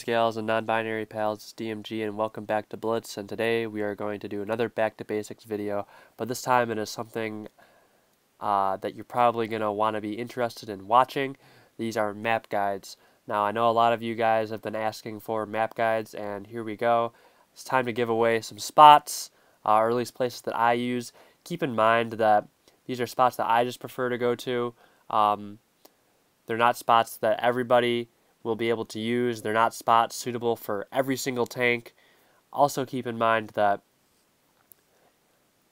Scales and non-binary pals, it's DMG and welcome back to Blitz, and today we are going to do another back to basics video, but this time it is something that you're probably going to want to be interested in watching. These are map guides. Now I know a lot of you guys have been asking for map guides, and here we go. It's time to give away some spots, or at least places that I use. Keep in mind that these are spots that I just prefer to go to. They're not spots that everybody will be able to use. They're not spots suitable for every single tank. Also keep in mind that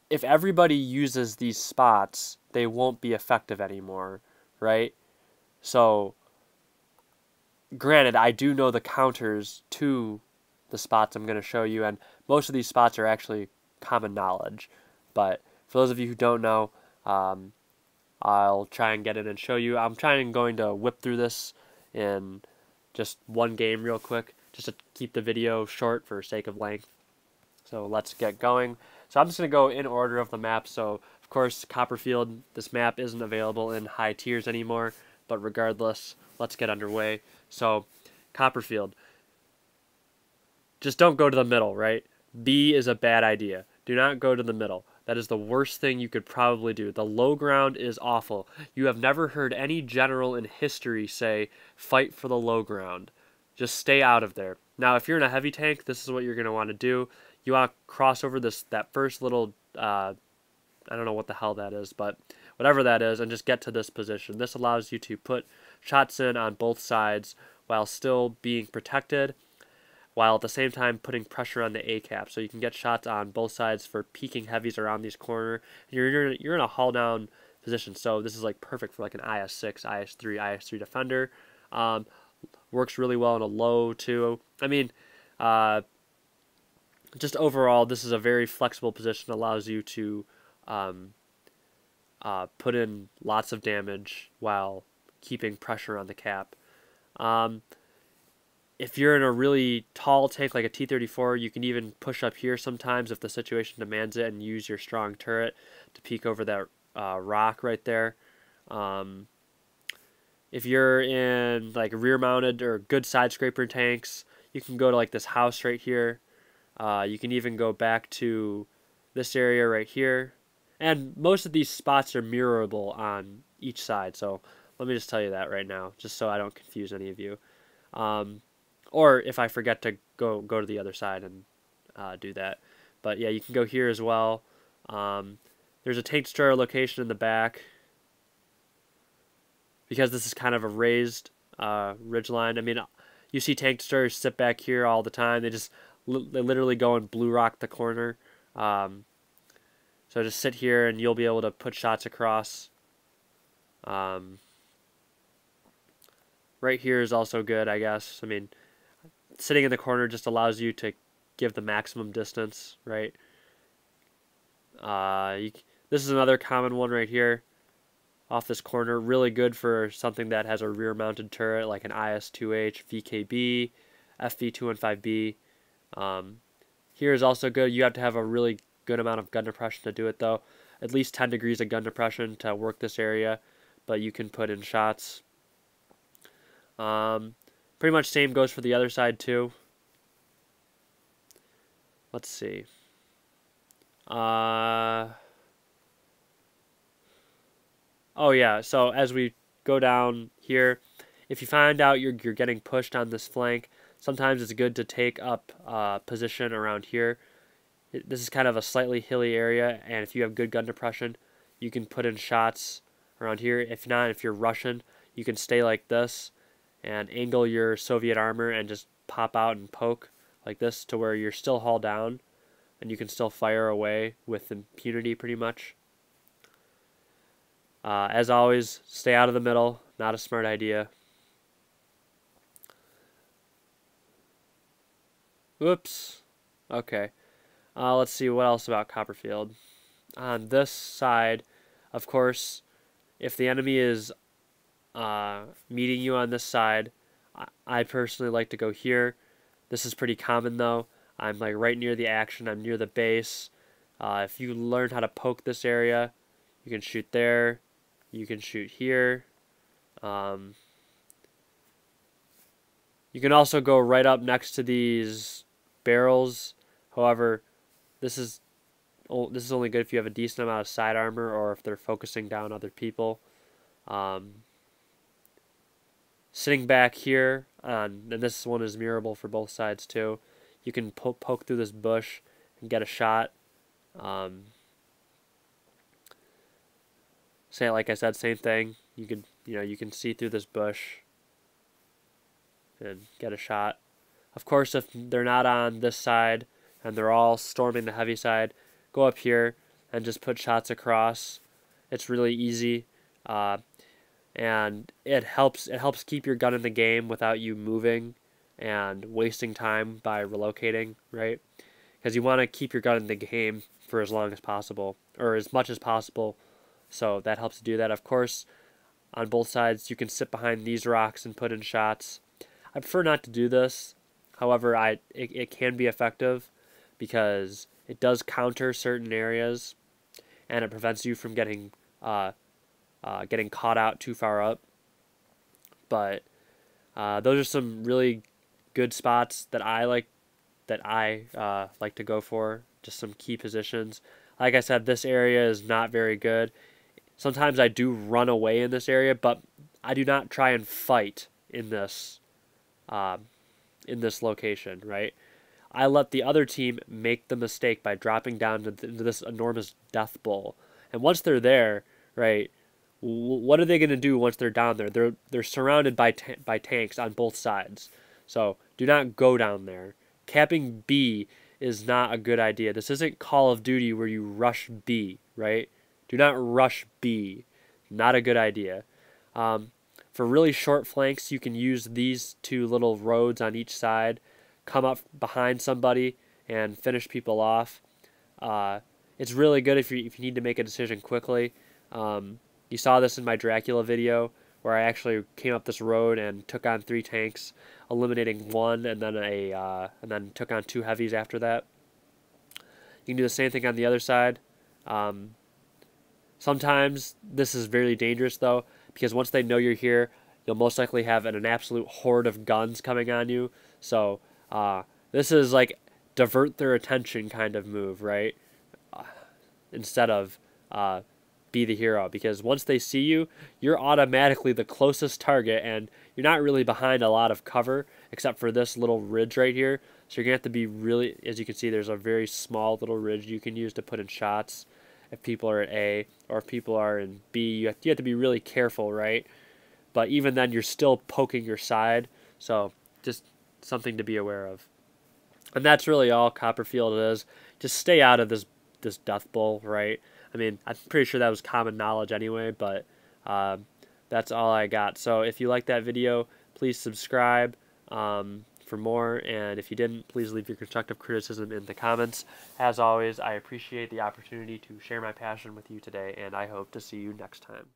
if everybody uses these spots, they won't be effective anymore, right? So granted, I do know the counters to the spots I'm going to show you, and most of these spots are actually common knowledge. But for those of you who don't know, I'll try and get in and show you. I'm going to whip through this in just one game real quick, just to keep the video short for sake of length. So let's get going. So I'm just going to go in order of the map. So of course, Copperfield, this map isn't available in high tiers anymore, but regardless, let's get underway. So Copperfield, just don't go to the middle, right? B is a bad idea. Do not go to the middle. That is the worst thing you could probably do. The low ground is awful. You have never heard any general in history say, fight for the low ground. Just stay out of there. Now, if you're in a heavy tank, this is what you're going to want to do. You want to cross over that first little, I don't know what the hell that is, but whatever that is, and just get to this position. This allows you to put shots in on both sides while still being protected, while at the same time putting pressure on the A-cap. So you can get shots on both sides for peeking heavies around these corner. You're in a haul down position, so this is like perfect for like an IS-6, IS-3 defender. Works really well in a low too. I mean, just overall, this is a very flexible position. Allows you to put in lots of damage while keeping pressure on the cap. If you're in a really tall tank like a T-34, you can even push up here sometimes if the situation demands it and use your strong turret to peek over that rock right there. If you're in like rear-mounted or good side-scraper tanks, you can go to like this house right here. You can even go back to this area right here. And most of these spots are mirrorable on each side, so let me just tell you that right now, just so I don't confuse any of you. Or if I forget to go to the other side and do that. But yeah, you can go here as well. There's a tank destroyer location in the back. Because this is kind of a raised ridgeline. I mean, you see tank destroyers sit back here all the time. They literally go and blue rock the corner. So just sit here and you'll be able to put shots across. Right here is also good, I guess. I mean, sitting in the corner just allows you to give the maximum distance, right? This is another common one right here off this corner. Really good for something that has a rear-mounted turret like an IS-2H, VKB, FV215B. Here is also good. You have to have a really good amount of gun depression to do it, though. At least 10 degrees of gun depression to work this area, but you can put in shots. Pretty much same goes for the other side too. Let's see. Oh yeah, so as we go down here, if you find out you're getting pushed on this flank, sometimes it's good to take up position around here. This is kind of a slightly hilly area, and if you have good gun depression, you can put in shots around here. If not, if you're Russian, you can stay like this and angle your Soviet armor and just pop out and poke like this to where you're still hauled down and you can still fire away with impunity pretty much. As always, stay out of the middle. Not a smart idea. Whoops. Okay. Let's see what else about Copperfield. On this side, of course, if the enemy is meeting you on this side, I personally like to go here. This is pretty common though. I'm like right near the action. I'm near the base. If you learn how to poke this area, you can shoot there. You can shoot here. You can also go right up next to these barrels. However, this is only good if you have a decent amount of side armor or if they're focusing down other people. Sitting back here, and this one is mirrorable for both sides too. You can poke through this bush and get a shot. Like I said, same thing. You can see through this bush and get a shot. Of course, if they're not on this side and they're all storming the heavy side, go up here and just put shots across. It's really easy, and it helps keep your gun in the game without you moving and wasting time by relocating, right? Because you want to keep your gun in the game for as long as possible, or as much as possible. So that helps to do that. Of course, on both sides, you can sit behind these rocks and put in shots. I prefer not to do this. However, it can be effective because it does counter certain areas, and it prevents you from getting caught out too far up. But those are some really good spots that I like to go for. Just some key positions. Like I said, this area is not very good. Sometimes I do run away in this area, but I do not try and fight in this location, right? I let the other team make the mistake by dropping down into this enormous death bowl. And once they're there, right, what are they going to do once they're down there? They're surrounded by tanks on both sides. So do not go down there. Capping B is not a good idea. This isn't Call of Duty where you rush B, right? Do not rush B. Not a good idea. For really short flanks, you can use these two little roads on each side, come up behind somebody, and finish people off. It's really good if you need to make a decision quickly. You saw this in my Dracula video, where I actually came up this road and took on 3 tanks, eliminating one, and then took on 2 heavies after that. You can do the same thing on the other side. Sometimes this is very dangerous though, because once they know you're here, you'll most likely have an absolute horde of guns coming on you. So this is like divert their attention kind of move, right? Instead of be the hero, because once they see you, you're automatically the closest target, and you're not really behind a lot of cover except for this little ridge right here. So you're gonna have to be really, as you can see, there's a very small little ridge you can use to put in shots if people are at A, or if people are in B. You have to be really careful, right? But even then, you're still poking your side, so just something to be aware of. And that's really all Copperfield is. Just stay out of this death bowl, right? I mean, I'm pretty sure that was common knowledge anyway, but that's all I got. So if you like that video, please subscribe for more, and if you didn't, please leave your constructive criticism in the comments. As always, I appreciate the opportunity to share my passion with you today, and I hope to see you next time.